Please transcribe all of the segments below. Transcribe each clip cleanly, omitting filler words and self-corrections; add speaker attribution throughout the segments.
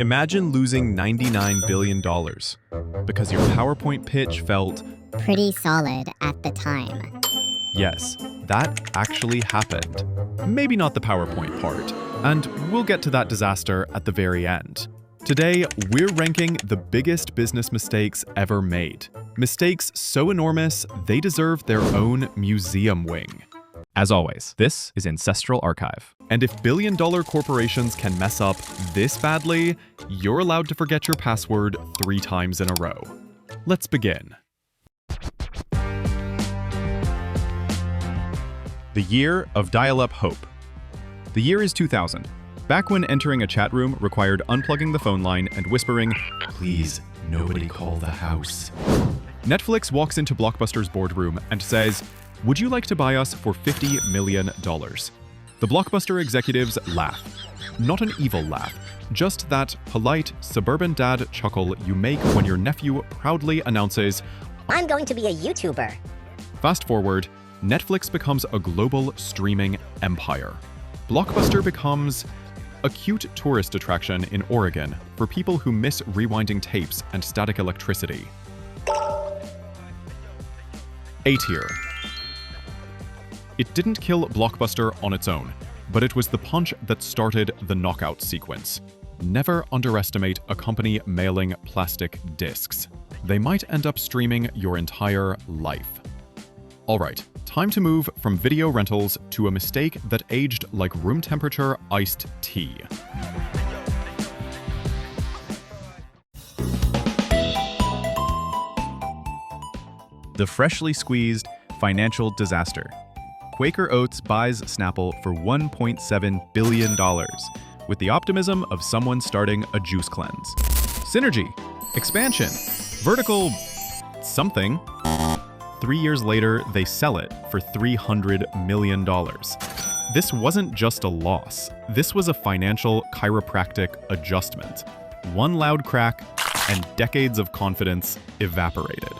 Speaker 1: Imagine losing $99 billion because your PowerPoint pitch felt,
Speaker 2: pretty solid at the time.
Speaker 1: yes, that actually happened. Maybe not the PowerPoint part, and we'll get to that disaster at the very end. Today, we're ranking the biggest business mistakes ever made. Mistakes so enormous, they deserve their own museum wing.
Speaker 3: As always, this is Ancestral Archive.
Speaker 1: And if billion-dollar corporations can mess up this badly, you're allowed to forget your password 3 times in a row. Let's begin.
Speaker 3: The year of dial-up hope. The year is 2000, back when entering a chat room required unplugging the phone line and whispering,
Speaker 1: Please, nobody call the house. Netflix walks into Blockbuster's boardroom and says, would you like to buy us for $50 million? The Blockbuster executives laugh. Not an evil laugh, just that polite, suburban dad chuckle you make when your nephew proudly announces,
Speaker 2: I'm going to be a YouTuber.
Speaker 1: Fast forward, Netflix becomes a global streaming empire. Blockbuster becomes a cute tourist attraction in Oregon for people who miss rewinding tapes and static electricity. A tier. It didn't kill Blockbuster on its own, but it was the punch that started the knockout sequence. Never underestimate a company mailing plastic discs. They might end up streaming your entire life. All right, time to move from video rentals to a mistake that aged like room temperature iced tea.
Speaker 3: the freshly squeezed financial disaster. Quaker Oats buys Snapple for $1.7 billion, with the optimism of someone starting a juice cleanse. Synergy, expansion, vertical something. 3 years later, they sell it for $300 million. This wasn't just a loss. This was a financial chiropractic adjustment. One loud crack, and decades of confidence evaporated.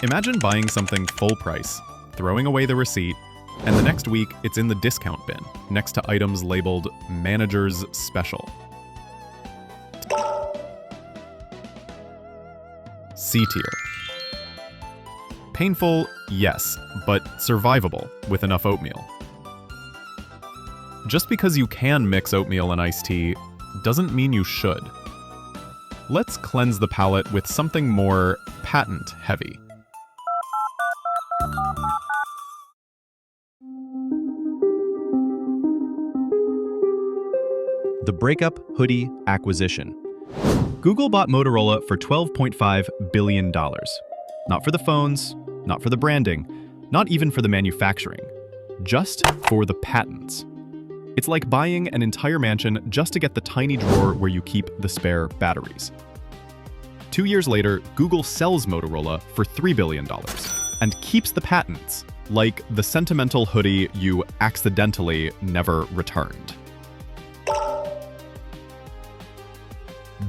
Speaker 3: Imagine buying something full price, throwing away the receipt, and the next week it's in the discount bin, next to items labeled Manager's Special. C tier. Painful, yes, but survivable with enough oatmeal. Just because you can mix oatmeal and iced tea doesn't mean you should. Let's cleanse the palate with something more patent-heavy. The breakup hoodie acquisition. Google bought Motorola for $12.5 billion. Not for the phones, not for the branding, not even for the manufacturing, just for the patents. It's like buying an entire mansion just to get the tiny drawer where you keep the spare batteries. 2 years later, Google sells Motorola for $3 billion and keeps the patents, like the sentimental hoodie you accidentally never returned.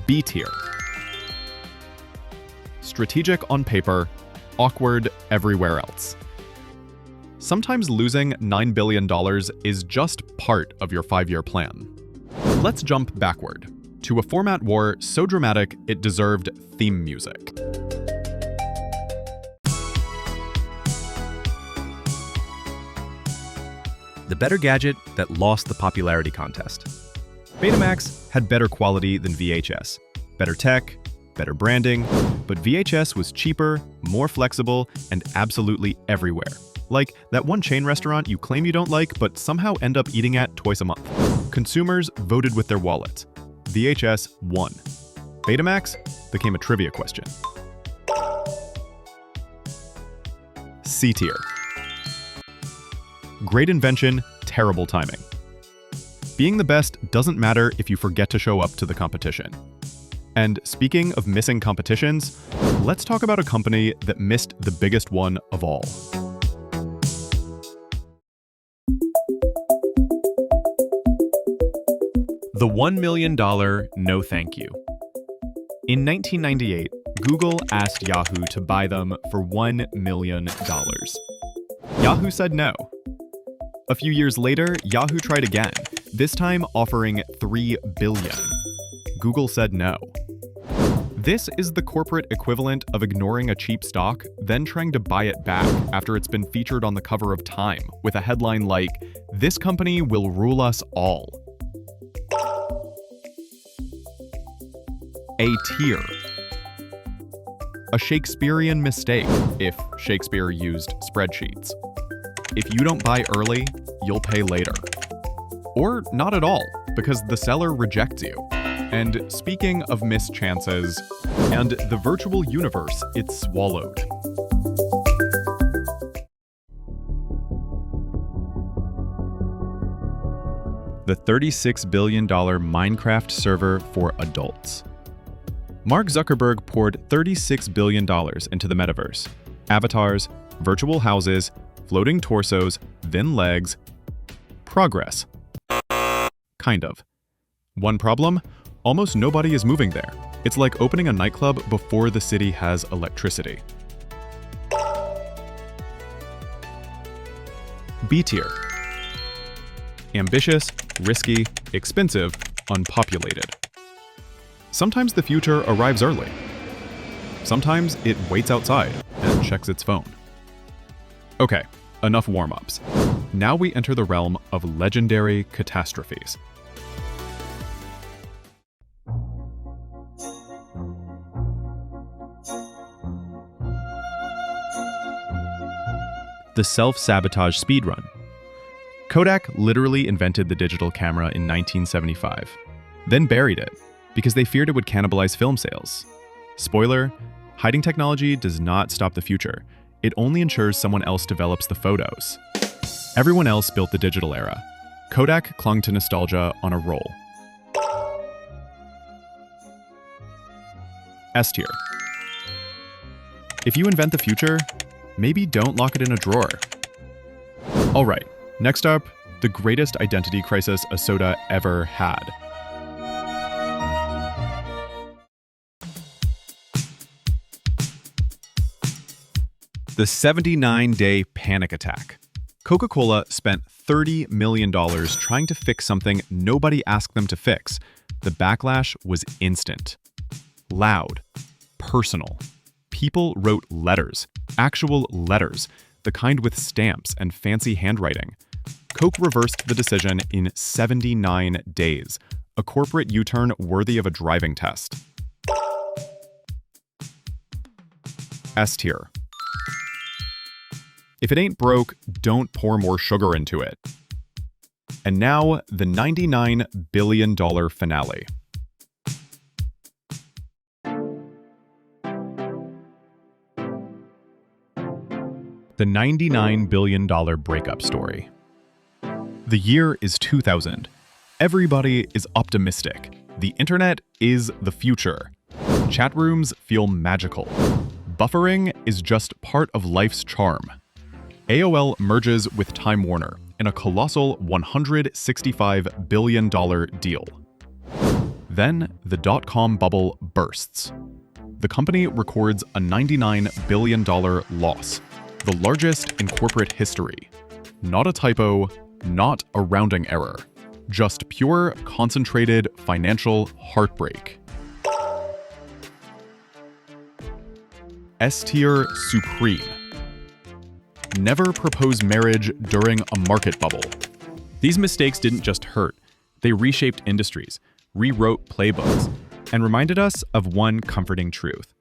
Speaker 3: B tier. Strategic on paper, awkward everywhere else. Sometimes losing $9 billion is just part of your 5-year plan. Let's jump backward to a format war so dramatic it deserved theme music. The better gadget that lost the popularity contest. Betamax had better quality than VHS, better tech, better branding, but VHS was cheaper, more flexible, and absolutely everywhere. Like that one chain restaurant you claim you don't like, but somehow end up eating at twice a month. Consumers voted with their wallets. VHS won. Betamax became a trivia question. C tier. Great invention, terrible timing. Being the best doesn't matter if you forget to show up to the competition. And speaking of missing competitions, let's talk about a company that missed the biggest one of all. The $1 million no thank you. In 1998, Google asked Yahoo to buy them for $1 million. Yahoo said no. A few years later, Yahoo tried again, this time offering $3 billion.
Speaker 1: Google said no. This is the corporate equivalent of ignoring a cheap stock, then trying to buy it back after it's been featured on the cover of Time with a headline like, "This company will rule us all." A tier. A Shakespearean mistake, if Shakespeare used spreadsheets. If you don't buy early, you'll pay later. Or not at all, because the seller rejects you. And speaking of missed chances, and the virtual universe it swallowed.
Speaker 3: The $36 billion Minecraft server for adults. Mark Zuckerberg poured $36 billion into the metaverse. Avatars, virtual houses, floating torsos, thin legs. Progress. Kind of. One problem? Almost nobody is moving there. It's like opening a nightclub before the city has electricity. B tier. Ambitious, risky, expensive, unpopulated. Sometimes the future arrives early. Sometimes it waits outside and checks its phone. Okay, enough warm-ups. Now we enter the realm of legendary catastrophes. The self-sabotage speedrun. Kodak literally invented the digital camera in 1975, then buried it because they feared it would cannibalize film sales. Spoiler, hiding technology does not stop the future. It only ensures someone else develops the photos. Everyone else built the digital era. Kodak clung to nostalgia on a roll. S tier. If you invent the future, maybe don't lock it in a drawer. All right, next up, the greatest identity crisis a soda ever had. The 79-day panic attack. Coca-Cola spent $30 million trying to fix something nobody asked them to fix. The backlash was instant. Loud. Personal. People wrote letters. Actual letters. The kind with stamps and fancy handwriting. Coke reversed the decision in 79 days. A corporate U-turn worthy of a driving test. S tier. If it ain't broke, don't pour more sugar into it. And now, the $99 billion finale. The $99 billion breakup story. The year is 2000. Everybody is optimistic. The internet is the future. Chat rooms feel magical. Buffering is just part of life's charm. AOL merges with Time Warner in a colossal $165 billion deal. Then the dot-com bubble bursts. The company records a $99 billion loss, the largest in corporate history. Not a typo, not a rounding error, just pure, concentrated financial heartbreak. S tier supreme. Never propose marriage during a market bubble. These mistakes didn't just hurt, they reshaped industries, rewrote playbooks, and reminded us of one comforting truth.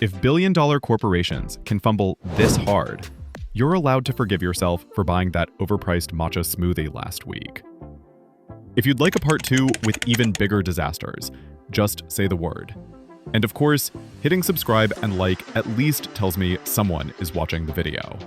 Speaker 3: If billion-dollar corporations can fumble this hard, you're allowed to forgive yourself for buying that overpriced matcha smoothie last week. If you'd like a part 2 with even bigger disasters, just say the word. And of course, hitting subscribe and like at least tells me someone is watching the video.